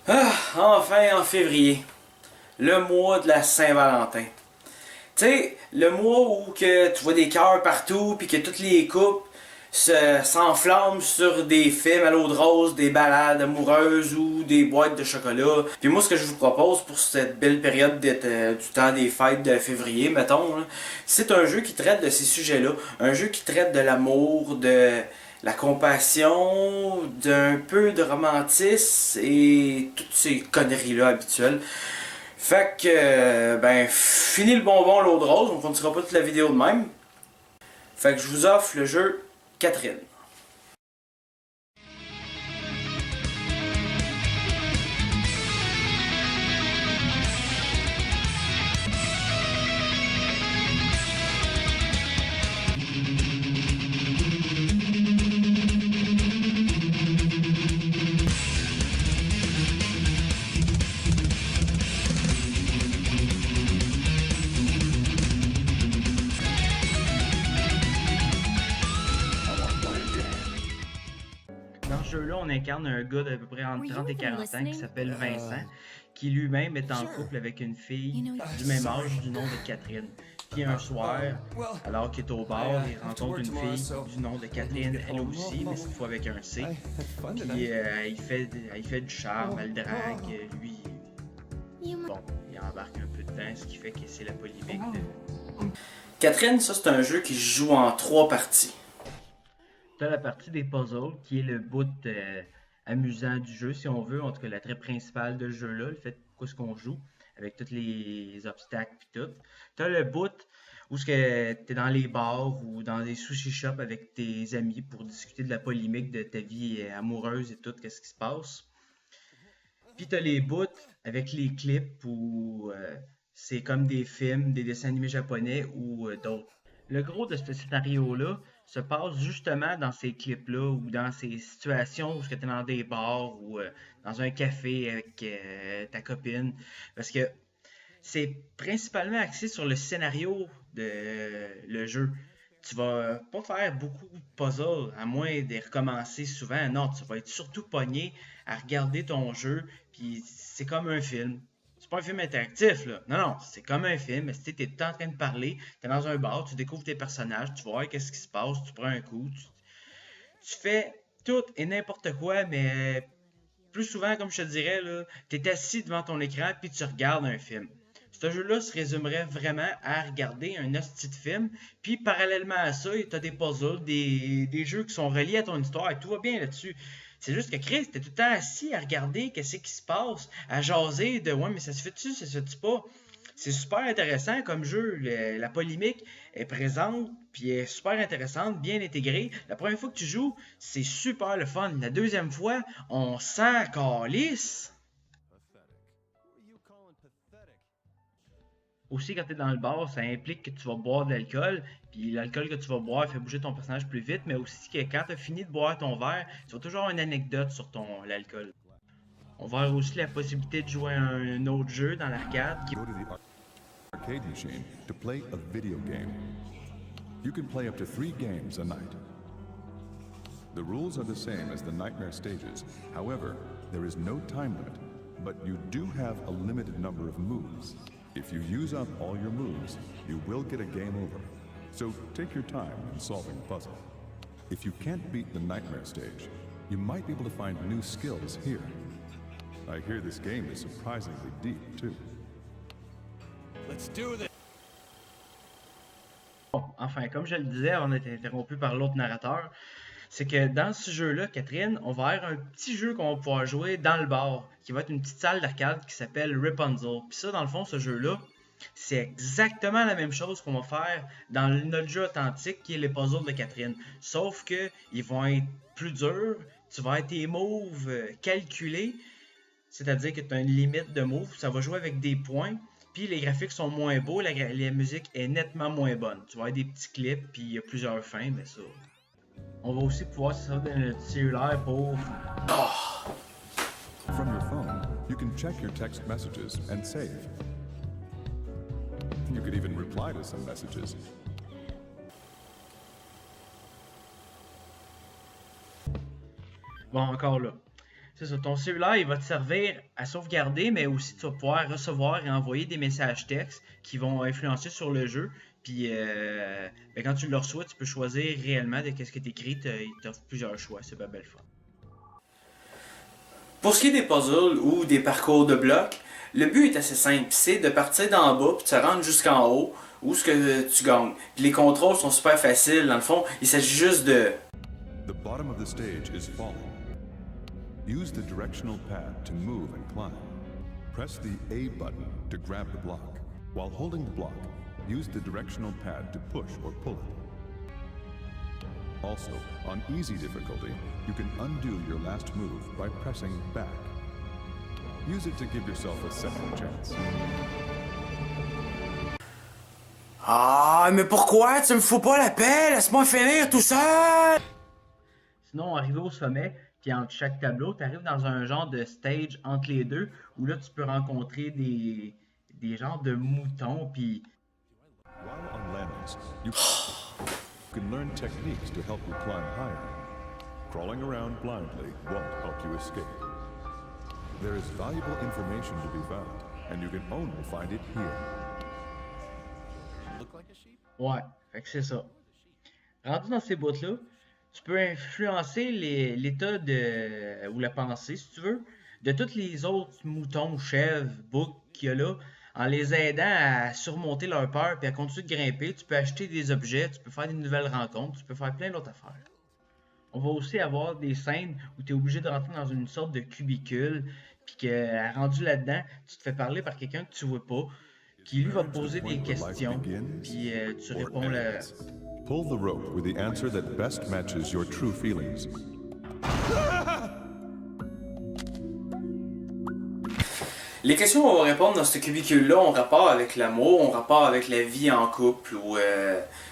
Ah, enfin en février, le mois de la Saint-Valentin. Tu sais, le mois où que tu vois des cœurs partout, puis que toutes les couples s'enflamment sur des films à l'eau de rose, des balades amoureuses ou des boîtes de chocolat. Puis moi, ce que je vous propose pour cette belle période du temps des fêtes de février, mettons, là, c'est un jeu qui traite de ces sujets-là. Un jeu qui traite de l'amour, de la compassion, d'un peu de romantisme et toutes ces conneries-là habituelles. Fait que, ben, fini le bonbon l'eau de rose, on continuera pas toute la vidéo de même. Fait que je vous offre le jeu Catherine. Dans ce jeu-là, on incarne un gars d'à peu près entre 30 et 40 ans qui s'appelle Vincent, qui lui-même est en couple avec une fille du même âge du nom de Catherine. Puis un soir, alors qu'il est au bar, il rencontre une fille du nom de Catherine, elle aussi, mais cette fois avec un C. Puis il fait du charme, elle drague, lui, bon, il embarque un peu dedans, ce qui fait que c'est la polémique de... Catherine, ça c'est un jeu qui se joue en 3 parties. T'as la partie des puzzles, qui est le bout amusant du jeu, si on veut, en tout cas l'attrait principal de ce jeu-là, le fait pourquoi ce qu'on joue, avec tous les obstacles et tout. T'as le bout où t'es dans les bars ou dans des sushi shops avec tes amis pour discuter de la polémique de ta vie amoureuse et tout, qu'est-ce qui se passe. Puis t'as les bouts avec les clips où c'est comme des films, des dessins animés japonais ou d'autres. Le gros de ce scénario-là se passe justement dans ces clips-là ou dans ces situations où tu es dans des bars ou dans un café avec ta copine. Parce que c'est principalement axé sur le scénario de le jeu. Tu vas pas faire beaucoup de puzzles à moins de recommencer souvent. Non, tu vas être surtout pogné à regarder ton jeu, puis c'est comme un film. C'est pas un film interactif, là. Non, non, c'est comme un film. Tu es tout le temps en train de parler, tu es dans un bar, tu découvres tes personnages, tu vas voir qu'est-ce qui se passe, tu prends un coup, tu fais tout et n'importe quoi, mais plus souvent, comme je te dirais, tu es assis devant ton écran puis tu regardes un film. Ce jeu-là se résumerait vraiment à regarder un hostie de film, puis parallèlement à ça, tu as des puzzles, des jeux qui sont reliés à ton histoire, et tout va bien là-dessus. C'est juste que Chris, t'es tout le temps assis à regarder qu'est-ce qui se passe, à jaser de ouais, mais ça se fait-tu, ça se fait-tu pas. C'est super intéressant comme jeu. La polémique est présente, puis est super intéressante, bien intégrée. La première fois que tu joues, c'est super le fun. La deuxième fois, on s'en calisse. Aussi, quand tu es dans le bar, ça implique que tu vas boire de l'alcool, puis l'alcool que tu vas boire fait bouger ton personnage plus vite, mais aussi que quand tu as fini de boire ton verre, tu vas toujours avoir une anecdote sur l'alcool. On va avoir aussi la possibilité de jouer à un autre jeu dans l'arcade qui... Go to the arcade machine to play a video game. You can play up to 3 games a night. The rules are the same as the Nightmare stages. However, there is no time limit, but you do have a limited number of moves. If you use up all your moves, you will get a game over. So take your time in solving the puzzle. If you can't beat the Nightmare stage, you might be able to find new skills here. I hear this game is surprisingly deep, too. Let's do this. Bon, enfin, comme je le disais, on a été interrompu par l'autre narrateur. C'est que dans ce jeu-là, Catherine, on va avoir un petit jeu qu'on va pouvoir jouer dans le bar, qui va être une petite salle d'arcade qui s'appelle Rapunzel. Puis ça, dans le fond, ce jeu-là, c'est exactement la même chose qu'on va faire dans notre jeu authentique qui est les puzzles de Catherine. Sauf que ils vont être plus durs, tu vas être tes moves calculés, c'est-à-dire que tu as une limite de moves, ça va jouer avec des points. Puis les graphiques sont moins beaux, la musique est nettement moins bonne. Tu vas avoir des petits clips, puis il y a plusieurs fins, mais ça... On va aussi pouvoir se servir de notre cellulaire pour... From your phone, you can check your text messages and save. You could even reply to some messages. Bon, encore là. C'est ça, ton cellulaire, il va te servir à sauvegarder, mais aussi tu vas pouvoir recevoir et envoyer des messages textes qui vont influencer sur le jeu. Puis ben, quand tu le reçois, tu peux choisir réellement de qu'est-ce que tu écris. Il t'offre plusieurs choix, c'est pas belle fun. Pour ce qui est des puzzles ou des parcours de blocs, le but est assez simple, c'est de partir d'en bas puis de se rendre jusqu'en haut où ce que tu gagnes. Puis les contrôles sont super faciles, dans le fond, il s'agit juste de... The bottom of the stage is falling. Use the directional pad to move and climb. Press the A button to grab the block. While holding the block, use the directional pad to push or pull it. Also, on easy difficulty, you can undo your last move by pressing back. Use it to give yourself a second chance. Ah, mais pourquoi tu me fous pas la paix? Laisse-moi finir tout seul! Sinon, arrivé au sommet, puis entre chaque tableau, tu arrives dans un genre de stage entre les deux, où là, tu peux rencontrer des genres de moutons, puis... While on landings, you can learn techniques to help you climb higher. Crawling around blindly won't help you escape. There is valuable information to be found, and you can only find it here. Ouais, fait que c'est ça. Rendu dans ces bouts-là, tu peux influencer l'état de ou la pensée, si tu veux, de tous les autres moutons, chèvres, boucs qu'il y a là, en les aidant à surmonter leur peur et à continuer de grimper. Tu peux acheter des objets, tu peux faire des nouvelles rencontres, tu peux faire plein d'autres affaires. On va aussi avoir des scènes où tu es obligé de rentrer dans une sorte de cubicule, puis que rendu là-dedans, tu te fais parler par quelqu'un que tu vois pas, qui lui va te poser des questions, puis tu réponds là. Pull the rope with the answer that best matches your true feelings. Les questions qu'on va répondre dans ce cubicule-là ont rapport avec l'amour, ont rapport avec la vie en couple, ou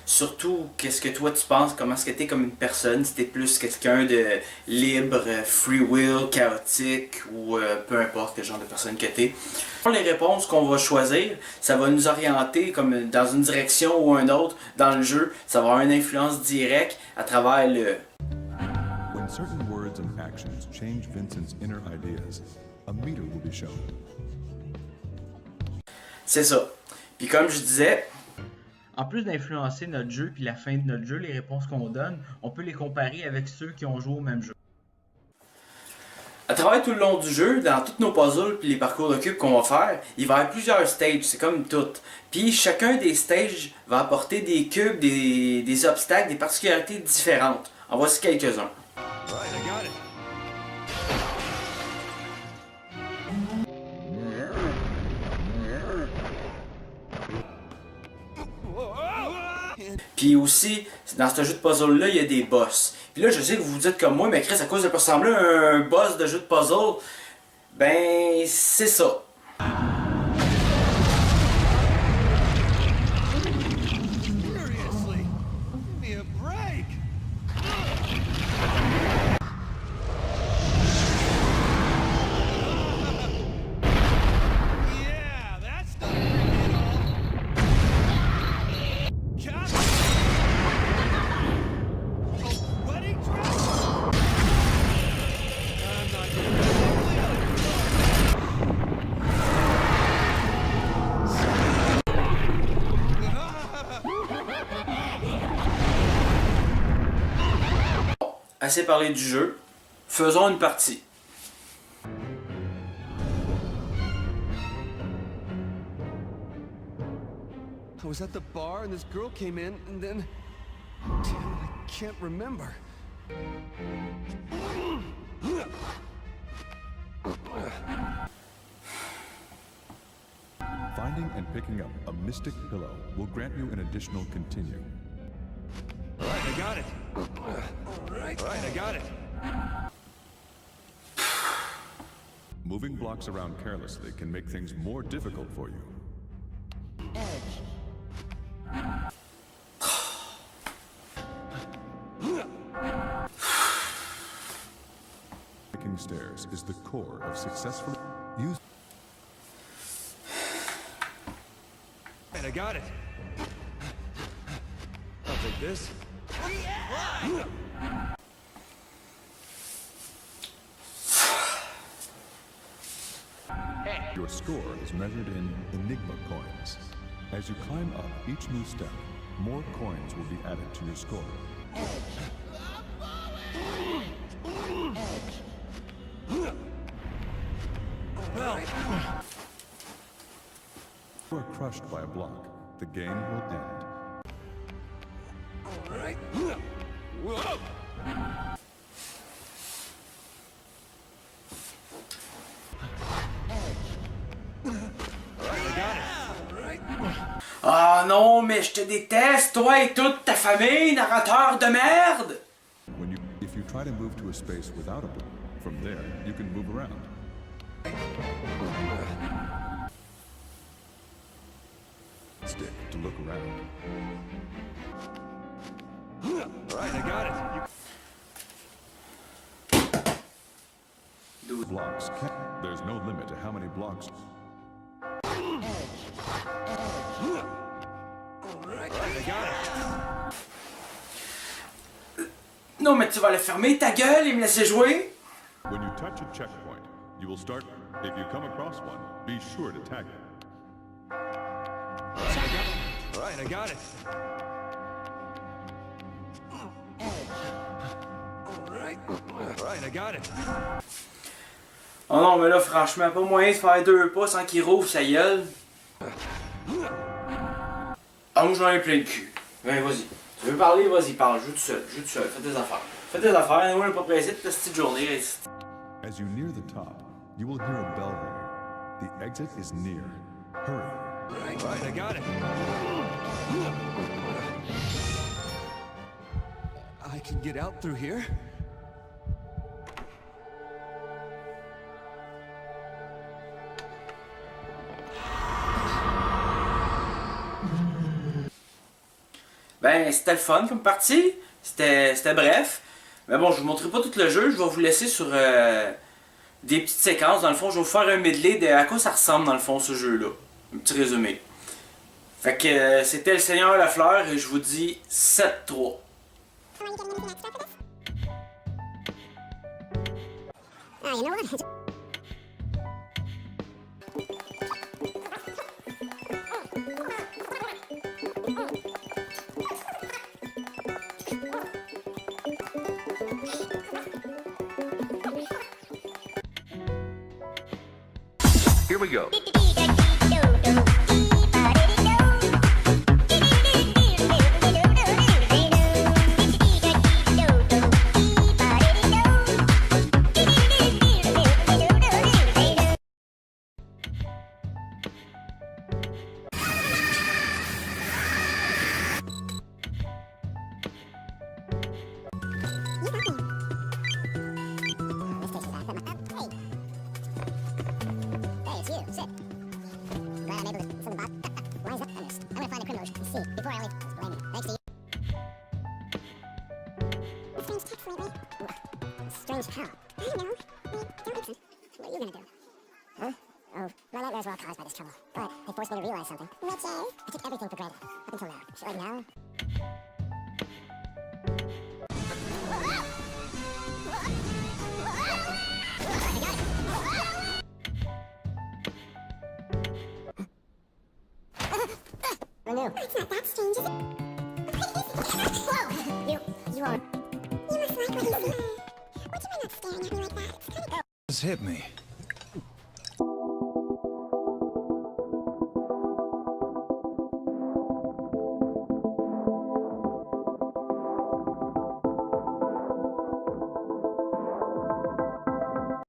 surtout, qu'est-ce que toi tu penses, comment est-ce que t'es comme une personne, si t'es plus quelqu'un de libre, free will, chaotique, ou peu importe quel genre de personne que t'es. Les réponses qu'on va choisir, ça va nous orienter comme dans une direction ou une autre dans le jeu, ça va avoir une influence directe à travers le... When certain words and actions change Vincent's inner ideas, a meter will be shown. C'est ça. Puis comme je disais... En plus d'influencer notre jeu puis la fin de notre jeu, les réponses qu'on donne, on peut les comparer avec ceux qui ont joué au même jeu. À travers tout le long du jeu, dans tous nos puzzles puis les parcours de cubes qu'on va faire, il va y avoir plusieurs stages, c'est comme tout. Puis chacun des stages va apporter des cubes, des obstacles, des particularités différentes. En voici quelques-uns. Right, I got it. Puis aussi, dans ce jeu de puzzle-là, il y a des boss. Puis là, je sais que vous vous dites comme moi, mais Chris, à cause de ressembler à un boss de jeu de puzzle, ben, c'est ça. Seriously, give me a break. Yeah, that's not pretty at all. Cut. Oh, wedding dress. I'm not Assez parlé du jeu, faisons une partie. I was at the bar and this girl came in and then... Damn, I can't remember. Finding and picking up a mystic pillow will grant you an additional continue. Alright, I got it. Alright, I got it. Moving blocks around carelessly can make things more difficult for you. Picking stairs is the core of successfully use. Alright, I got it. I'll take this. Your score is measured in Enigma coins. As you climb up each new step, more coins will be added to your score. If you are crushed by a block, the game will end. Alright. Whoa! Ah non, mais je te déteste, toi et toute ta famille, narrateur de merde! If you try to move to a space without a block, from there you can move around. Stick to look around. Alright, I got it. Blocks there's no limit to how many blocks. Alright, I got it. Non, mais tu vas le fermer ta gueule et me laisser jouer? When you touch a checkpoint, you will start. If you come across one, be sure to tag it. Alright, I got it. Alright, I got it. Oh non, mais là, franchement, pas moyen de faire 2 pas sans qu'il rouvre sa gueule. Ah, moi, j'en ai plein de cul. Ben, vas-y. Tu veux parler, vas-y, parle. Joue tout seul, fais tes affaires. Fais tes affaires, nous, on est pas pressé de ta petite journée. As you near the top, you will hear a bell ring. The exit is near. Hurry. Alright, I got it. I can get out through here? Ben, c'était le fun comme partie. C'était bref. Mais bon, je vous montrerai pas tout le jeu. Je vais vous laisser sur des petites séquences. Dans le fond, je vais vous faire un medley de à quoi ça ressemble dans le fond ce jeu-là. Un petit résumé. Fait que c'était le Seigneur Lafleur et je vous dis 7-3. Here we go. Strange how? I don't know. Don't listen. What are you gonna do? Huh? Oh, my nightmares were all caused by this trouble. But they forced me to realize something. Which is? I took everything for granted. Up until now. Shit like now. I know. It's not that strange, is it? Whoa! You are... You must like what you see. Would you mind not staring at me like that? It's kind of... Just hit me.